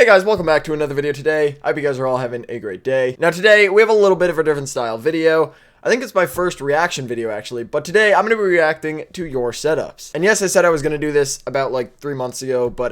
Hey guys, welcome back to another video today. I hope you guys are all having a great day. Now today, we have a little bit of a different style video. I think it's my first reaction video actually, but today I'm going to be reacting to your setups. And yes, I said I was going to do this about like 3 months ago, but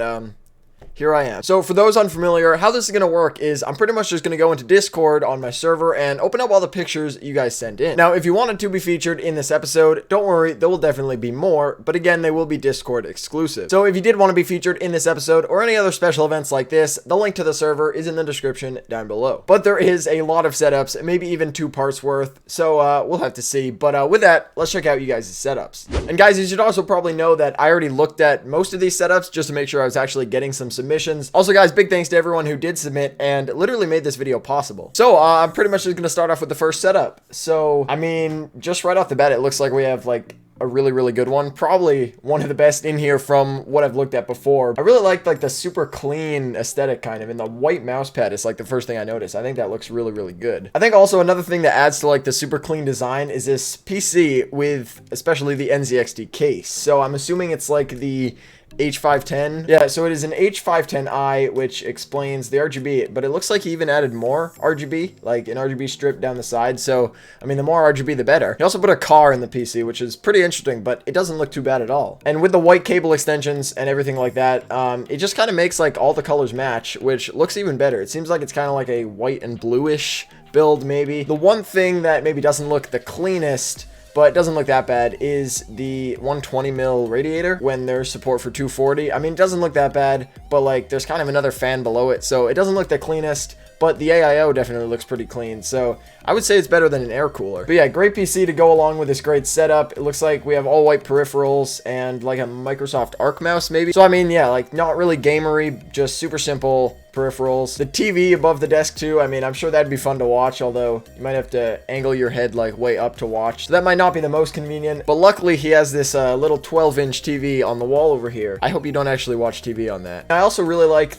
here I am. So for those unfamiliar, how this is going to work is I'm pretty much just going to go into Discord on my server and open up all the pictures you guys send in. Now, if you wanted to be featured in this episode, don't worry, there will definitely be more, but again, they will be Discord exclusive. So if you did want to be featured in this episode or any other special events like this, the link to the server is in the description down below. But there is a lot of setups, maybe even 2 parts worth, so we'll have to see. But with that, let's check out you guys' setups. And guys, you should also probably know that I already looked at most of these setups just to make sure I was actually getting some submissions. Also guys, big thanks to everyone who did submit and literally made this video possible. So I'm pretty much just going to start off with the first setup. So I mean, just right off the bat, it looks like we have like a really good one, probably one of the best in here from what I've looked at before. I really like the super clean aesthetic kind of, and the white mouse pad is like the first thing I noticed. I think that looks really good. I think also another thing that adds to like the super clean design is this PC with especially the NZXT case. So I'm assuming it's like the H510. Yeah, so it is an H510i, which explains the RGB, but it looks like he even added more RGB, like an RGB strip down the side. So, I mean, the more RGB, the better. He also put a car in the PC, which is pretty interesting, but it doesn't look too bad at all. And with the white cable extensions and everything like that, it just kind of makes like all the colors match, which looks even better. It seems like it's kind of like a white and bluish build, maybe. The one thing that maybe doesn't look the cleanest, but it doesn't look that bad, is the 120mm radiator when there's support for 240. I mean, it doesn't look that bad, but like there's kind of another fan below it, so it doesn't look the cleanest, but the AIO definitely looks pretty clean, so I would say it's better than an air cooler. But yeah, great PC to go along with this great setup. It looks like we have all white peripherals and like a Microsoft Arc mouse maybe. So I mean, yeah, like not really gamery, just super simple peripherals. The TV above the desk too, I mean, I'm sure that'd be fun to watch, although you might have to angle your head like way up to watch. So that might not be the most convenient, but luckily he has this little 12-inch TV on the wall over here. I hope you don't actually watch TV on that. I also really like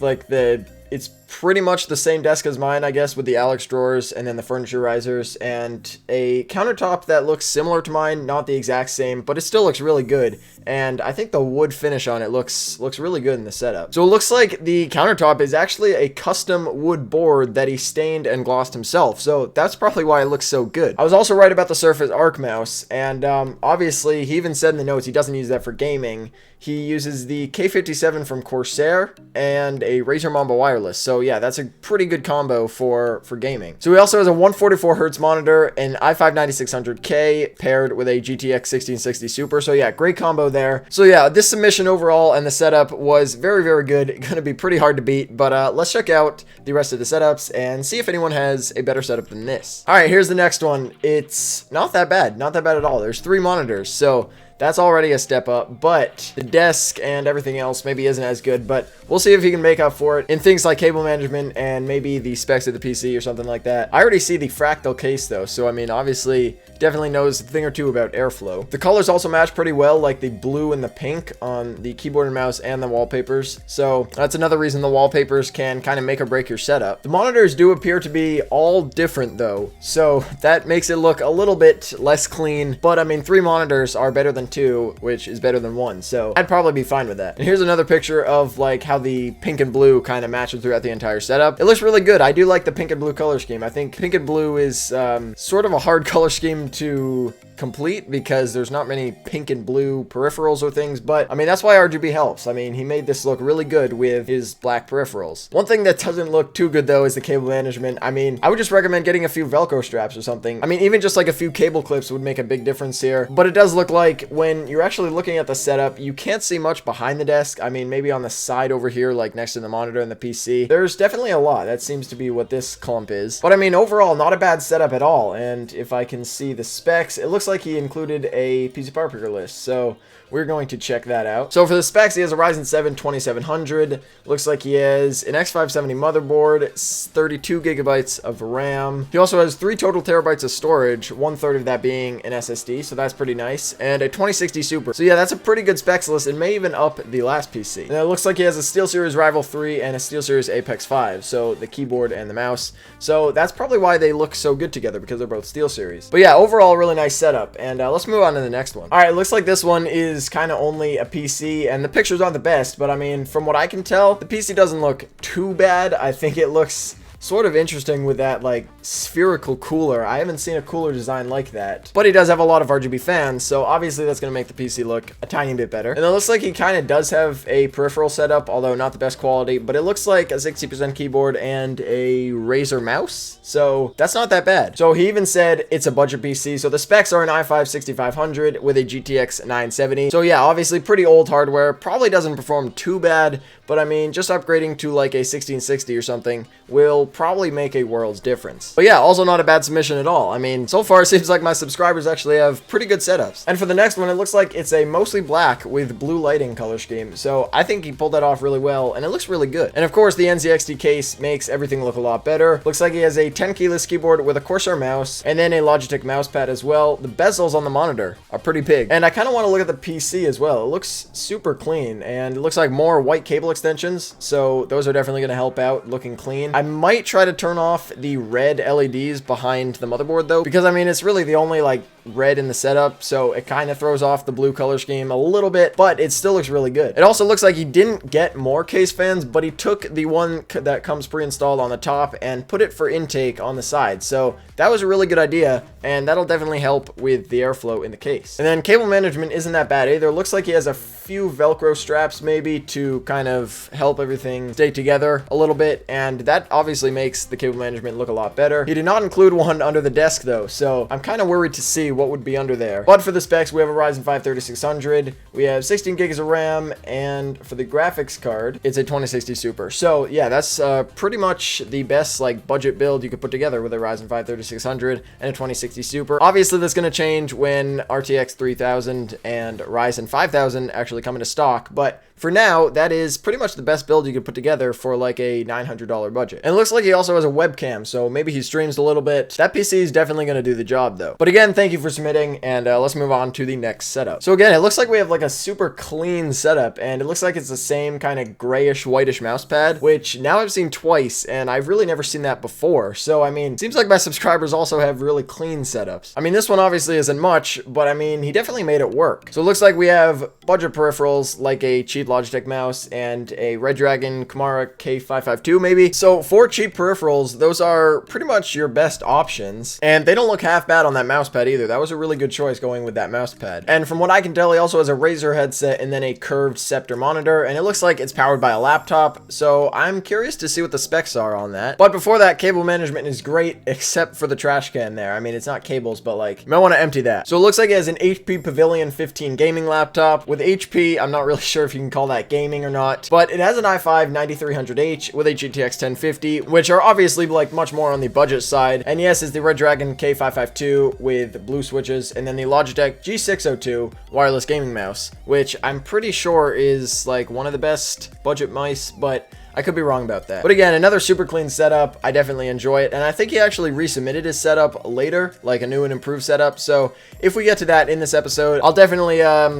it's pretty much the same desk as mine, I guess, with the Alex drawers and then the furniture risers and a countertop that looks similar to mine, not the exact same, but it still looks really good. And I think the wood finish on it looks really good in the setup. So it looks like the countertop is actually a custom wood board that he stained and glossed himself. So that's probably why it looks so good. I was also right about the Surface Arc mouse, and obviously he even said in the notes he doesn't use that for gaming. He uses the K57 from Corsair and a Razer Mamba wireless. So yeah, that's a pretty good combo for gaming. So he also has a 144Hz monitor, an i5-9600K paired with a GTX 1660 Super. So yeah, great combo there. So yeah, this submission overall and the setup was very good. Gonna be pretty hard to beat, but let's check out the rest of the setups and see if anyone has a better setup than this. All right, here's the next one. It's not that bad at all. There's 3 monitors, so that's already a step up, but the desk and everything else maybe isn't as good, but we'll see if he can make up for it in things like cable management and maybe the specs of the PC or something like that. I already see the fractal case though, so I mean, obviously definitely knows a thing or two about airflow. The colors also match pretty well, like the blue and the pink on the keyboard and mouse and the wallpapers, so that's another reason the wallpapers can kind of make or break your setup. The monitors do appear to be all different though, so that makes it look a little bit less clean, but I mean, 3 monitors are better than 2, which is better than 1, so I'd probably be fine with that. And here's another picture of like how the pink and blue kind of matches throughout the entire setup. It looks really good. I do like the pink and blue color scheme. I think pink and blue is sort of a hard color scheme to complete because there's not many pink and blue peripherals or things, but I mean, that's why RGB helps. I mean, he made this look really good with his black peripherals. One thing that doesn't look too good though is the cable management. I mean, I would just recommend getting a few Velcro straps or something. I mean, even just like a few cable clips would make a big difference here, but it does look like when you're actually looking at the setup, you can't see much behind the desk. I mean, maybe on the side over here, like next to the monitor and the PC, there's definitely a lot. That seems to be what this clump is, but I mean, overall, not a bad setup at all. And if I can see the specs, it looks like he included a PC part picker list, so we're going to check that out. So for the specs, he has a Ryzen 7 2700. Looks like he has an X570 motherboard, 32 gigabytes of RAM. He also has 3 total terabytes of storage, 1/3 of that being an SSD, so that's pretty nice, and a 2060 Super. So yeah, that's a pretty good specs list. It may even up the last PC. And it looks like he has a SteelSeries Rival 3 and a SteelSeries Apex 5, so the keyboard and the mouse. So that's probably why they look so good together, because they're both SteelSeries. But yeah, overall, really nice setup. And let's move on to the next one. All right, looks like this one is is kind of only a PC, and the pictures aren't the best, but I mean, from what I can tell, the PC doesn't look too bad. I think it looks sort of interesting with that like spherical cooler. I haven't seen a cooler design like that, but he does have a lot of RGB fans, so obviously that's going to make the PC look a tiny bit better. And it looks like he kind of does have a peripheral setup, although not the best quality, but it looks like a 60% keyboard and a Razer mouse, so that's not that bad. So he even said it's a budget PC, so the specs are an i5 6500 with a GTX 970. So yeah, obviously pretty old hardware, probably doesn't perform too bad, but I mean, just upgrading to like a 1660 or something will probably make a world's difference. But yeah, also not a bad submission at all. I mean, so far it seems like my subscribers actually have pretty good setups. And for the next one, it looks like it's a mostly black with blue lighting color scheme. So I think he pulled that off really well, and it looks really good. And of course, the NZXT case makes everything look a lot better. Looks like he has a 10 keyless keyboard with a Corsair mouse, and then a Logitech mousepad as well. The bezels on the monitor are pretty big. And I kind of want to look at the PC as well. It looks super clean, and it looks like more white cable extensions. So those are definitely going to help out looking clean. I might try to turn off the red LEDs behind the motherboard though, because I mean, it's really the only like red in the setup, so it kind of throws off the blue color scheme a little bit, but it still looks really good. It also looks like he didn't get more case fans, but he took the one that comes pre-installed on the top and put it for intake on the side. So that was a really good idea, and that'll definitely help with the airflow in the case. And then cable management isn't that bad either. It looks like he has a few Velcro straps maybe to kind of help everything stay together a little bit, and that obviously makes the cable management look a lot better. He did not include one under the desk though, so I'm kind of worried to see what would be under there. But for the specs, we have a Ryzen 5 3600, we have 16 gigs of RAM, and for the graphics card, it's a 2060 Super. So yeah, that's pretty much the best like budget build you could put together with a Ryzen 5 3600 and a 2060 Super. Obviously, that's going to change when RTX 3000 and Ryzen 5000 actually come into stock, but for now, that is pretty much the best build you could put together for like a $900 budget. And it looks like he also has a webcam, so maybe he streams a little bit. That PC is definitely going to do the job though. But again, thank you for submitting, and let's move on to the next setup. So again, it looks like we have like a super clean setup, and it looks like it's the same kind of grayish whitish mouse pad, which now I've seen twice, and I've really never seen that before. So I mean, seems like my subscribers also have really clean setups. I mean, this one obviously isn't much, but I mean, he definitely made it work. So it looks like we have budget peripherals like a cheap Logitech mouse and a Red Dragon Kamara K552 maybe. So for cheap peripherals, those are pretty much your best options, and they don't look half bad on that mouse pad either. That was a really good choice going with that mouse pad. And from what I can tell, he also has a Razer headset and then a curved Scepter monitor, and it looks like it's powered by a laptop, so I'm curious to see what the specs are on that. But before that, cable management is great, except for the trash can there. I mean, it's not cables, but like, you might want to empty that. So it looks like it has an HP Pavilion 15 gaming laptop. With HP, I'm not really sure if you can call that gaming or not, but it has an i5 9300H with a GTX 1050, which are obviously like much more on the budget side. And yes, it's the Red Dragon K552 with blue switches, and then the Logitech G602 wireless gaming mouse, which I'm pretty sure is like one of the best budget mice, but I could be wrong about that. But again, another super clean setup. I definitely enjoy it, and I think he actually resubmitted his setup later, like a new and improved setup. So if we get to that in this episode, I'll definitely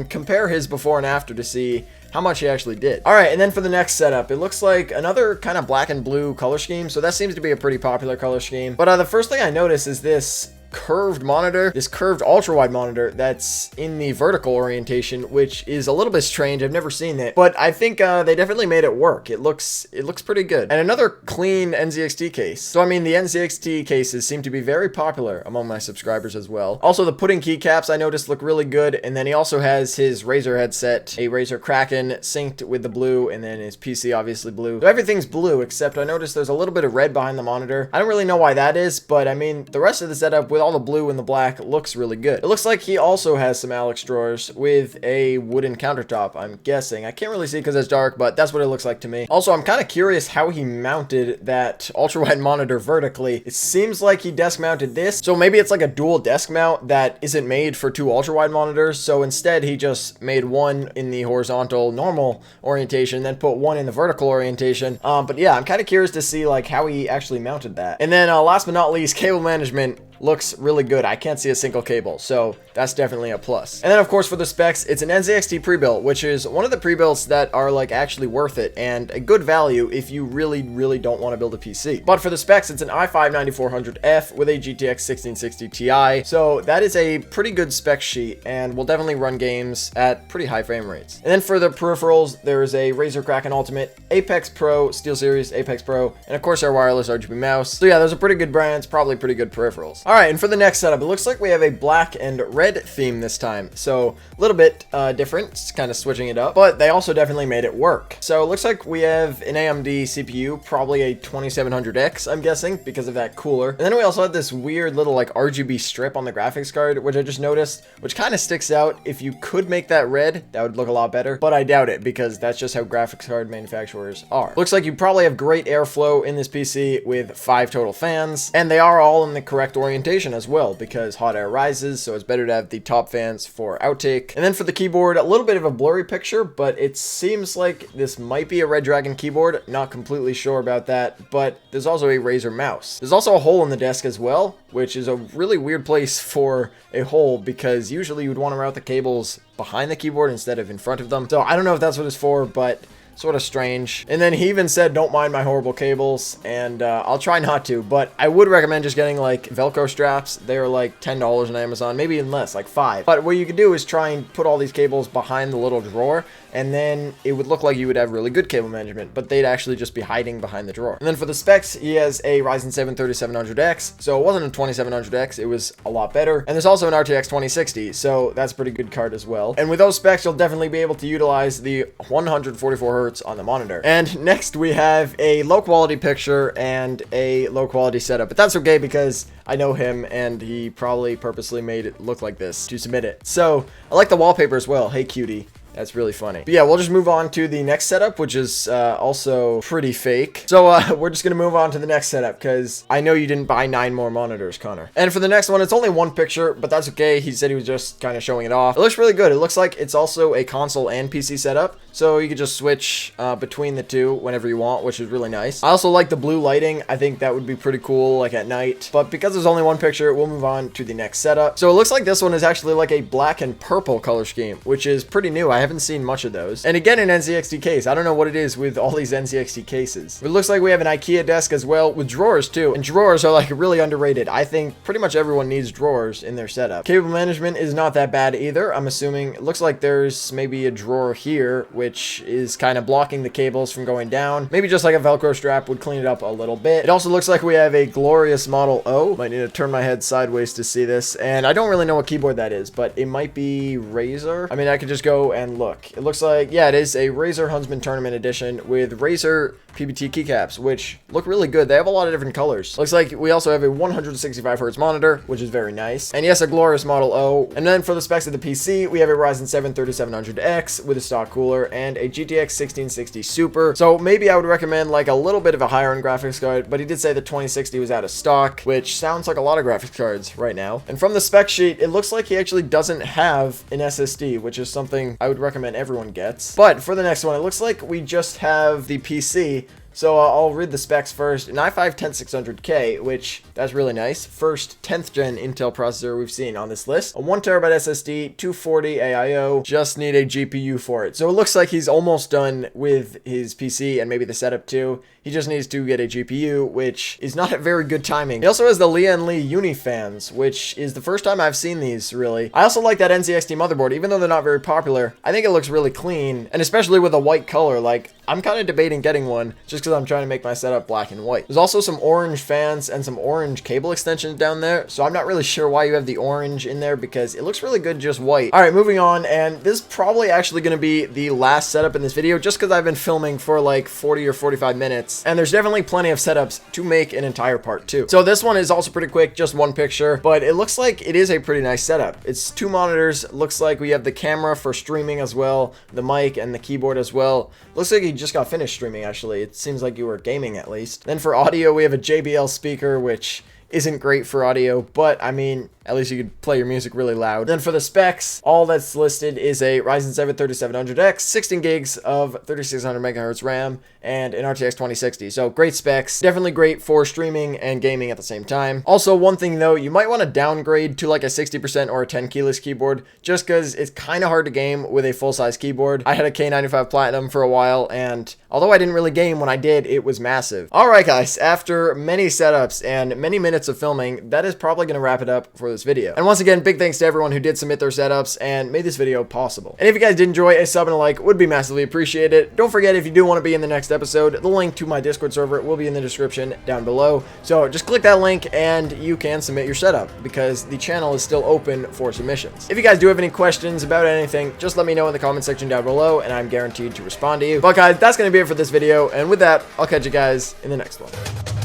compare his before and after to see how much he actually did. All right, and then for the next setup, it looks like another kind of black and blue color scheme. So that seems to be a pretty popular color scheme. But the first thing I notice is this curved monitor, this curved ultra wide monitor that's in the vertical orientation, which is a little bit strange. I've never seen it, but I think they definitely made it work. It looks pretty good. And another clean NZXT case. So I mean, the NZXT cases seem to be very popular among my subscribers as well. Also, the pudding keycaps I noticed look really good, and then he also has his Razer headset, a Razer Kraken synced with the blue, and then his PC obviously blue. So everything's blue, except I noticed there's a little bit of red behind the monitor. I don't really know why that is, but I mean, the rest of the setup with all the blue and the black looks really good. It looks like he also has some Alex drawers with a wooden countertop, I'm guessing. I can't really see because it's dark, but that's what it looks like to me. Also, I'm kind of curious how he mounted that ultra-wide monitor vertically. It seems like he desk mounted this, so maybe it's like a dual desk mount that isn't made for two ultra-wide monitors, so instead he just made one in the horizontal normal orientation, then put one in the vertical orientation. But yeah, I'm kind of curious to see like how he actually mounted that. And then last but not least, cable management looks really good. I can't see a single cable, so that's definitely a plus. And then of course for the specs, it's an NZXT pre-built, which is one of the pre-builts that are like actually worth it and a good value if you really don't want to build a PC. But for the specs, it's an i5-9400F with a GTX 1660 Ti, so that is a pretty good spec sheet and will definitely run games at pretty high frame rates. And then for the peripherals, there is a Razer Kraken Ultimate, Apex Pro, SteelSeries, Apex Pro, and of course our wireless RGB mouse. So yeah, those are pretty good brands, probably pretty good peripherals. All right, and for the next setup, it looks like we have a black and red theme this time. So a little bit different, it's kind of switching it up, but they also definitely made it work. So it looks like we have an AMD CPU, probably a 2700X, I'm guessing, because of that cooler. And then we also have this weird little like RGB strip on the graphics card, which I just noticed, which kind of sticks out. If you could make that red, that would look a lot better, but I doubt it because that's just how graphics card manufacturers are. Looks like you probably have great airflow in this PC with 5 total fans, and they are all in the correct orientation as well because hot air rises, so it's better to have the top fans for outtake. And then for the keyboard, a little bit of a blurry picture, but it seems like this might be a Red Dragon keyboard. Not completely sure about that, but there's also a Razer mouse. There's also a hole in the desk as well, which is a really weird place for a hole because usually you would want to route the cables behind the keyboard instead of in front of them. So I don't know if that's what it's for, but sort of strange. And then he even said, don't mind my horrible cables, and I'll try not to, but I would recommend just getting like Velcro straps. They're like $10 on Amazon, maybe even less, like $5. But what you could do is try and put all these cables behind the little drawer, and then it would look like you would have really good cable management, but they'd actually just be hiding behind the drawer. And then for the specs, he has a Ryzen 7 3700X, so it wasn't a 2700X, it was a lot better. And there's also an RTX 2060, so that's a pretty good card as well. And with those specs, you'll definitely be able to utilize the 144 hertz on the monitor. And next we have a low quality picture and a low quality setup, but that's okay because I know him and he probably purposely made it look like this to submit it. So I like the wallpaper as well. Hey cutie. That's really funny. But yeah, we'll just move on to the next setup, which is also pretty fake. So we're just going to move on to the next setup because I know you didn't buy 9 more monitors, Connor. And for the next one, it's only one picture, but that's okay. He said he was just kind of showing it off. It looks really good. It looks like it's also a console and PC setup. So you could just switch between the two whenever you want, which is really nice. I also like the blue lighting. I think that would be pretty cool, like at night. But because there's only one picture, we'll move on to the next setup. So it looks like this one is actually like a black and purple color scheme, which is pretty new. I haven't seen much of those. And again, an NZXT case. I don't know what it is with all these NZXT cases. It looks like we have an IKEA desk as well with drawers too. And drawers are like really underrated. I think pretty much everyone needs drawers in their setup. Cable management is not that bad either. I'm assuming it looks like there's maybe a drawer here, which is kind of blocking the cables from going down. Maybe just like a Velcro strap would clean it up a little bit. It also looks like we have a glorious Model O. Might need to turn my head sideways to see this. And I don't really know what keyboard that is, but it might be Razer. I mean, I could just go and look. It looks like, yeah, it is a Razer Huntsman Tournament Edition with Razer PBT keycaps, which look really good. They have a lot of different colors. Looks like we also have a 165 hertz monitor, which is very nice. And yes, a glorious Model O. And then for the specs of the PC, we have a Ryzen 7 3700X with a stock cooler and a GTX 1660 Super. So maybe I would recommend like a little bit of a higher end graphics card, but he did say the 2060 was out of stock, which sounds like a lot of graphics cards right now. And from the spec sheet, it looks like he actually doesn't have an SSD, which is something I would recommend everyone gets. But for the next one, it looks like we just have the PC. So I'll read the specs first. An i5-10600K, which that's really nice. First 10th gen Intel processor we've seen on this list. A 1TB SSD, 240 AIO. Just need a GPU for it. So it looks like he's almost done with his PC and maybe the setup too. He just needs to get a GPU, which is not a very good timing. He also has the Lian Li Uni fans, which is the first time I've seen these, really. I also like that NZXT motherboard, even though they're not very popular. I think it looks really clean, and especially with a white color. Like, I'm kind of debating getting one just because I'm trying to make my setup black and white. There's also some orange fans and some orange cable extensions down there, so I'm not really sure why you have the orange in there because it looks really good just white. All right, moving on, and this is probably actually going to be the last setup in this video just because I've been filming for like 40 or 45 minutes. And there's definitely plenty of setups to make an entire part too. So this one is also pretty quick, just one picture, but it looks like it is a pretty nice setup. It's 2 monitors. Looks like we have the camera for streaming as well, the mic and the keyboard as well. Looks like you just got finished streaming actually. It seems like you were gaming at least. Then for audio, we have a JBL speaker, which isn't great for audio, but I mean, at least you could play your music really loud. Then for the specs, all that's listed is a Ryzen 7 3700X, 16 gigs of 3600 megahertz RAM, and an RTX 2060. So great specs, definitely great for streaming and gaming at the same time. Also, one thing though, you might want to downgrade to like a 60% or a 10 keyless keyboard, just because it's kind of hard to game with a full-size keyboard. I had a K95 Platinum for a while, and although I didn't really game, when I did, it was massive. Alright guys, after many setups and many minutes of filming, that is probably going to wrap it up for this video. And once again, big thanks to everyone who did submit their setups and made this video possible. And if you guys did enjoy, a sub and a like would be massively appreciated. Don't forget, if you do want to be in the next episode, the link to my Discord server will be in the description down below. So just click that link and you can submit your setup, because the channel is still open for submissions. If you guys do have any questions about anything, just let me know in the comment section down below and I'm guaranteed to respond to you. But guys, that's going to be it for this video, and with that, I'll catch you guys in the next one.